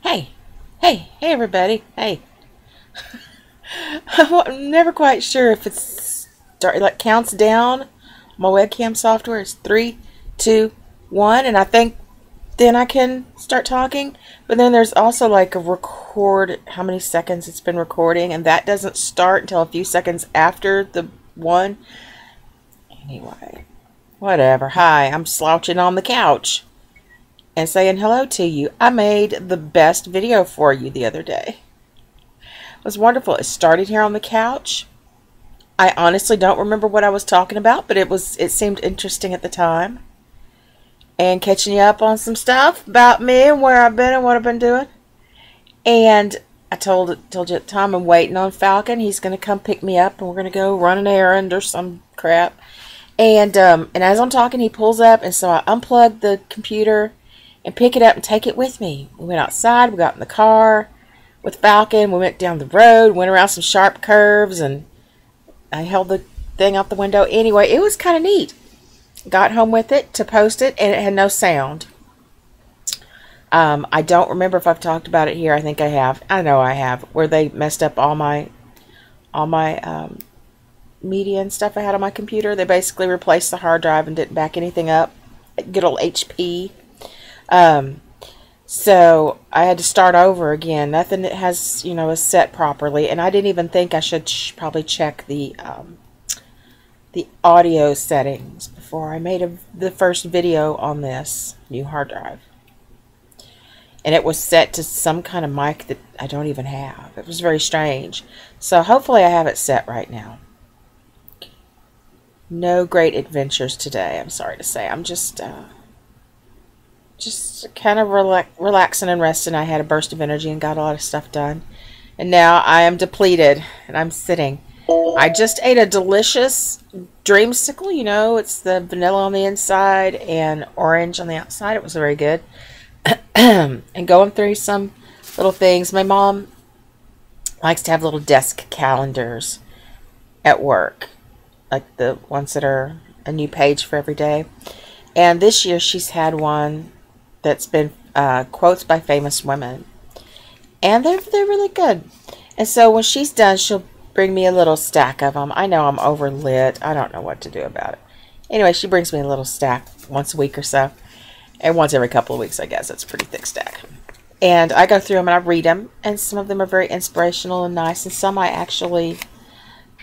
Hey, hey, everybody. Hey. I'm never quite sure if like counts down. My webcam software is 3, 2, 1, and I think then I can start talking. But then there's also like a record, how many seconds it's been recording, and that doesn't start until a few seconds after the one. Anyway, whatever. Hi, I'm slouching on the couch and saying hello to you. I made the best video for you the other day. It was wonderful. It started here on the couch. I honestly don't remember what I was talking about, but it seemed interesting at the time. And catching you up on some stuff about me and where I've been and what I've been doing. And I told you at the time I'm waiting on Falcon. He's going to come pick me up and we're going to go run an errand or some crap. And as I'm talking, he pulls up, and so I unplug the computer and pick it up and take it with me. We went outside, we got in the car with Falcon, we went down the road, went around some sharp curves, and I held the thing out the window. Anyway, it was kind of neat. Got home with it to post it, and it had no sound. I don't remember if I've talked about it here. I think I have. I know I have. Where they messed up all my media and stuff I had on my computer. They basically replaced the hard drive and didn't back anything up. Good old HP. So I had to start over again. Nothing that has, is set properly, and I didn't even think I should probably check the audio settings before I made the first video on this new hard drive. And it was set to some kind of mic that I don't even have. It was very strange. So hopefully I have it set right now. No great adventures today, I'm sorry to say. I'm just kind of relaxing and resting. I had a burst of energy and got a lot of stuff done. And now I am depleted and I'm sitting. I just ate a delicious dreamsicle. It's the vanilla on the inside and orange on the outside. It was very good. And going through some little things. My mom likes to have little desk calendars at work, like the ones that are a new page for every day. And this year she's had one that's been quotes by famous women. And they're really good. And so when she's done, she'll bring me a little stack of them. I know I'm overlit. I don't know what to do about it. Anyway, she brings me a little stack once a week or so. And once every couple of weeks, I guess. It's a pretty thick stack. And I go through them and I read them. And some of them are very inspirational and nice. And some I actually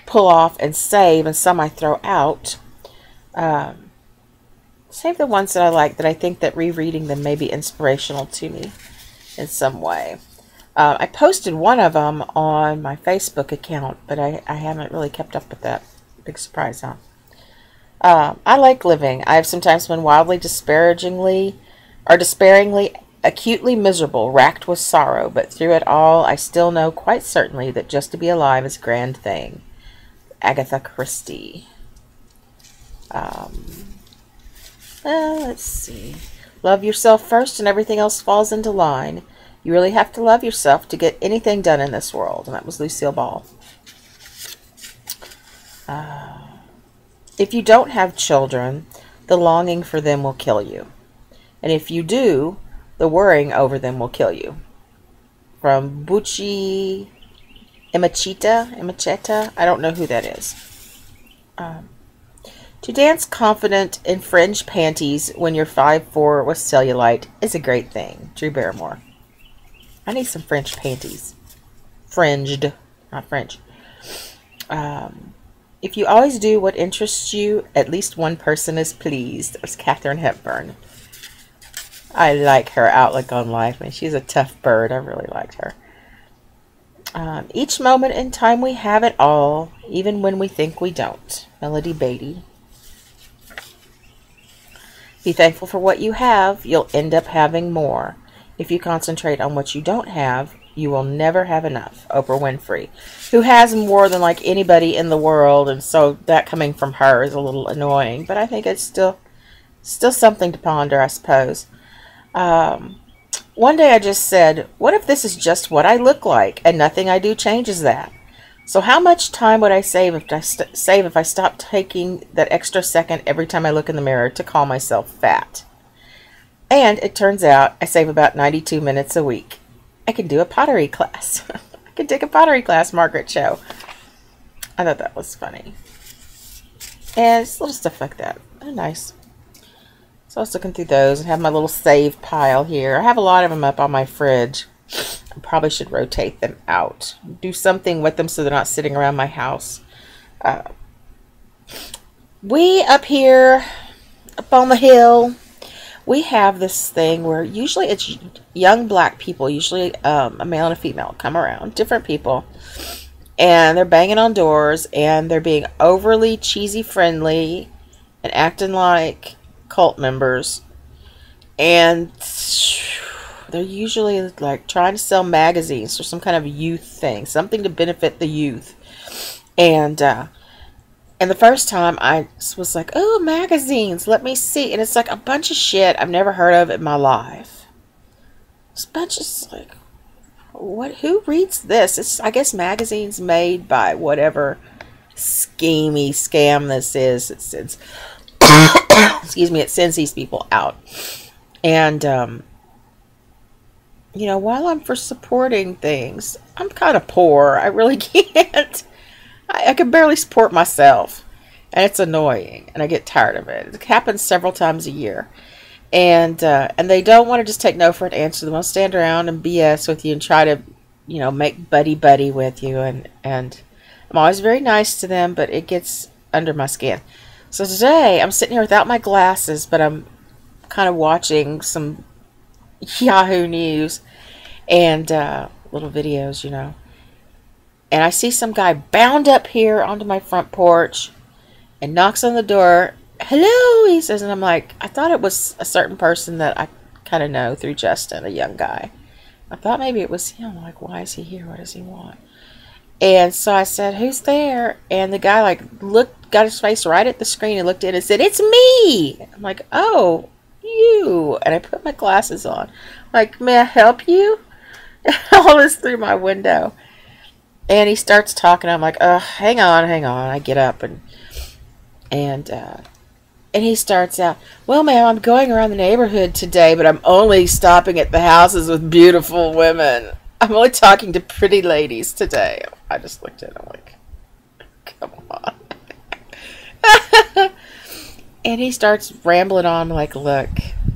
pull off and save. And some I throw out. Save the ones that I like, that I think that rereading them may be inspirational to me in some way. I posted one of them on my Facebook account, but I haven't really kept up with that. Big surprise, huh? I like living. I have sometimes been wildly despairingly, acutely miserable, racked with sorrow, but through it all, I still know quite certainly that just to be alive is a grand thing. Agatha Christie. Let's see. Love yourself first and everything else falls into line. You really have to love yourself to get anything done in this world. And that was Lucille Ball. If you don't have children, the longing for them will kill you. And if you do, the worrying over them will kill you. From Bucci Imacheta. I don't know who that is. To dance confident in fringe panties when you're 5'4" with cellulite is a great thing. Drew Barrymore. I need some French panties. Fringed, not French. If you always do what interests you, at least one person is pleased. That was Katharine Hepburn. I like her outlook on life. I mean, she's a tough bird. I really liked her. Each moment in time we have it all, even when we think we don't. Melody Beattie. Be thankful for what you have. You'll end up having more. If you concentrate on what you don't have, you will never have enough. Oprah Winfrey, who has more than like anybody in the world, and so that coming from her is a little annoying, but I think it's still something to ponder, I suppose. One day I just said, what if this is just what I look like, and nothing I do changes that? So how much time would I save if I stopped taking that extra second every time I look in the mirror to call myself fat? And it turns out I save about 92 minutes a week. I can do a pottery class. I can take a pottery class, Margaret Cho. I thought that was funny. And it's little stuff like that. They're nice. So I was looking through those and have my little save pile here. I have a lot of them up on my fridge. I probably should rotate them out. Do something with them so they're not sitting around my house. We up here, up on the hill, we have this thing where usually it's young black people, usually a male and a female, come around, different people. And they're banging on doors and they're being overly cheesy friendly and acting like cult members. And they're usually like trying to sell magazines or some kind of youth thing, something to benefit the youth. And the first time I was like, oh, magazines, let me see. And it's like a bunch of shit I've never heard of in my life. It's a bunch of like, what? Who reads this? It's, I guess, magazines made by whatever schemy scam this is. It sends, excuse me, it sends these people out. And, you know, while I'm for supporting things, I'm kind of poor. I really can't. I can barely support myself. And it's annoying. And I get tired of it. It happens several times a year. And they don't want to just take no for an answer. They want to stand around and BS with you and try to, you know, make buddy with you. And I'm always very nice to them, but it gets under my skin. So today I'm sitting here without my glasses, but I'm kind of watching some Yahoo News and little videos, you know. And I see some guy bound up here onto my front porch and knocks on the door. Hello, he says, and I'm like, I thought it was a certain person that I kind of know through Justin, a young guy. I thought maybe it was him. Like, why is he here? What does he want? And so I said, who's there? And the guy like got his face right at the screen and looked in and said, it's me. I'm like, oh, you. And I put my glasses on. I'm like, may I help you? All this through my window. And he starts talking. I'm like, hang on. I get up and he starts out, well, ma'am, I'm going around the neighborhood today, but I'm only stopping at the houses with beautiful women. I'm only talking to pretty ladies today. I just looked at him like, come on. And he starts rambling on like, look,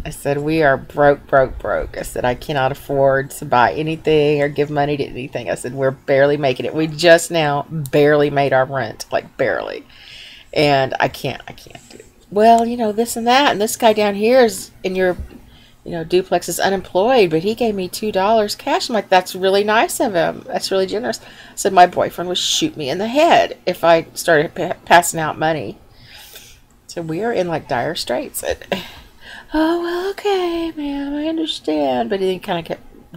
I said, we are broke. I said, I cannot afford to buy anything or give money to anything. I said, we're barely making it. We just now barely made our rent, like barely. And I can't do it. Well, you know, this and that, and this guy down here is in your, you know, duplex is unemployed, but he gave me $2 cash. I'm like, that's really nice of him. That's really generous. I said, my boyfriend would shoot me in the head if I started passing out money. So we are in like dire straits. Oh, well, okay, ma'am, I understand. But he kind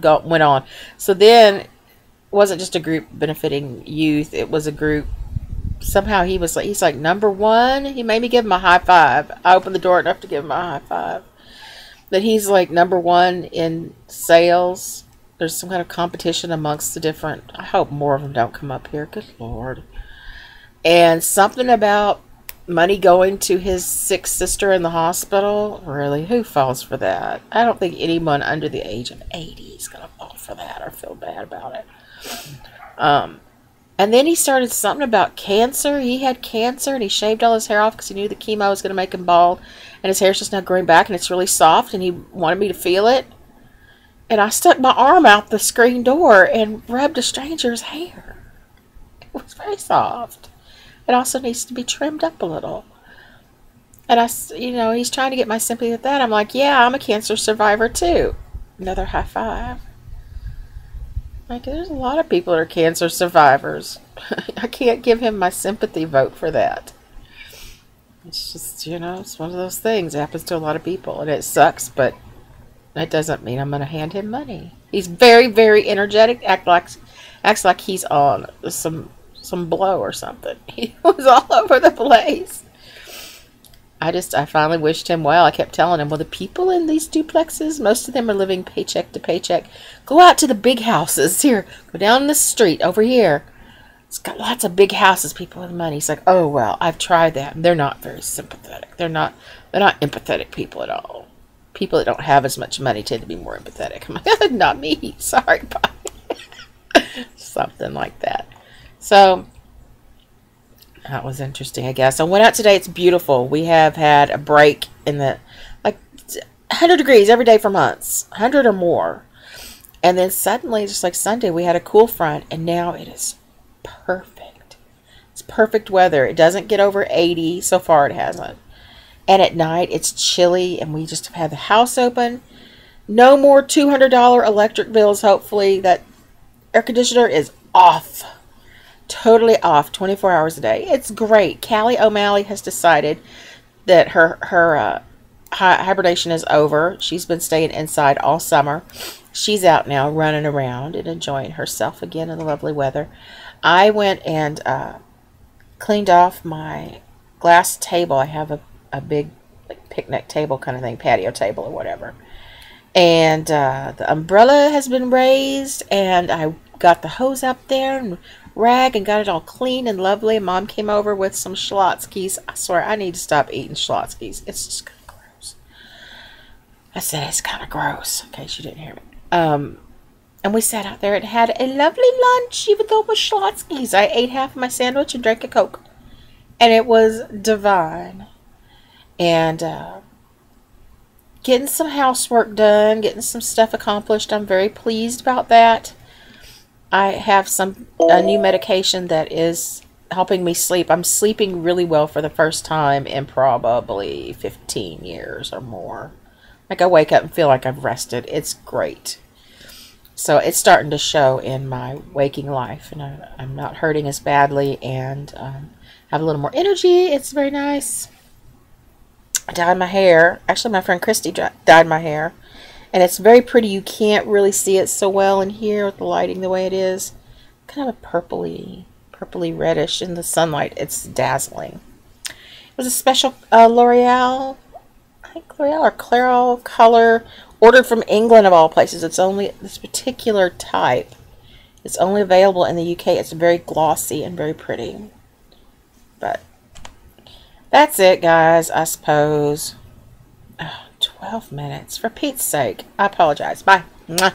of went on. So then it wasn't just a group benefiting youth. It was a group. Somehow he's like number one. He made me give him a high five. I opened the door enough to give him a high five. That he's like number one in sales. There's some kind of competition amongst the different. I hope more of them don't come up here. Good Lord. And something about money going to his sick sister in the hospital. Really, who falls for that? I don't think anyone under the age of 80 is gonna fall for that or feel bad about it. And then he started something about cancer. He had cancer and he shaved all his hair off because he knew the chemo was going to make him bald. And his hair's just now growing back and it's really soft and he wanted me to feel it. And I stuck my arm out the screen door and rubbed a stranger's hair. It was very soft. It also needs to be trimmed up a little. And you know, he's trying to get my sympathy with that. I'm like, yeah, I'm a cancer survivor too. Another high five. Like, there's a lot of people that are cancer survivors. I can't give him my sympathy vote for that. It's just, you know, it's one of those things. It happens to a lot of people. And it sucks, but that doesn't mean I'm going to hand him money. He's very, very energetic. Acts like he's on some blow or something. He was all over the place. I finally wished him well. I kept telling him, well, the people in these duplexes, most of them are living paycheck to paycheck. Go out to the big houses. Here, go down the street over here. It's got lots of big houses, people with money. He's like, oh, well, I've tried that. They're not very sympathetic. They're not empathetic people at all. People that don't have as much money tend to be more empathetic. I'm like, not me. Sorry, bye. Something like that. So that was interesting, I guess. I went out today. It's beautiful. We have had a break in the, like, 100 degrees every day for months, 100 or more. And then suddenly, just like Sunday, we had a cool front, and now it is perfect. It's perfect weather. It doesn't get over 80. So far, it hasn't. And at night, it's chilly, and we just have had the house open. No more $200 electric bills, hopefully. That air conditioner is off. Totally off, 24 hours a day. It's great. Callie O'Malley has decided that her hibernation is over. She's been staying inside all summer. She's out now running around and enjoying herself again in the lovely weather. I went and cleaned off my glass table. I have a big, like, picnic table kind of thing, patio table or whatever. And the umbrella has been raised, and I got the hose up there and rag and got it all clean and lovely. Mom came over with some Schlotzsky's. I swear I need to stop eating Schlotzsky's. It's just kind of gross. I said it's kind of gross, in case you didn't hear me. And we sat out there and had a lovely lunch, even though it was Schlotzsky's. I ate half of my sandwich and drank a Coke. And it was divine. And getting some housework done, getting some stuff accomplished. I'm very pleased about that. I have a new medication that is helping me sleep. I'm sleeping really well for the first time in probably 15 years or more. Like, I wake up and feel like I've rested. It's great. So it's starting to show in my waking life, and I'm not hurting as badly, and have a little more energy. It's very nice. I dyed my hair. Actually, my friend Christy dyed my hair. And it's very pretty. You can't really see it so well in here with the lighting the way it is. Kind of a purpley reddish in the sunlight. It's dazzling. It was a special L'Oreal, I think L'Oreal or Clairol color, ordered from England of all places. It's only this particular type. It's only available in the UK. It's very glossy and very pretty. But that's it, guys, I suppose. 12 minutes. For Pete's sake. I apologize. Bye. Mwah.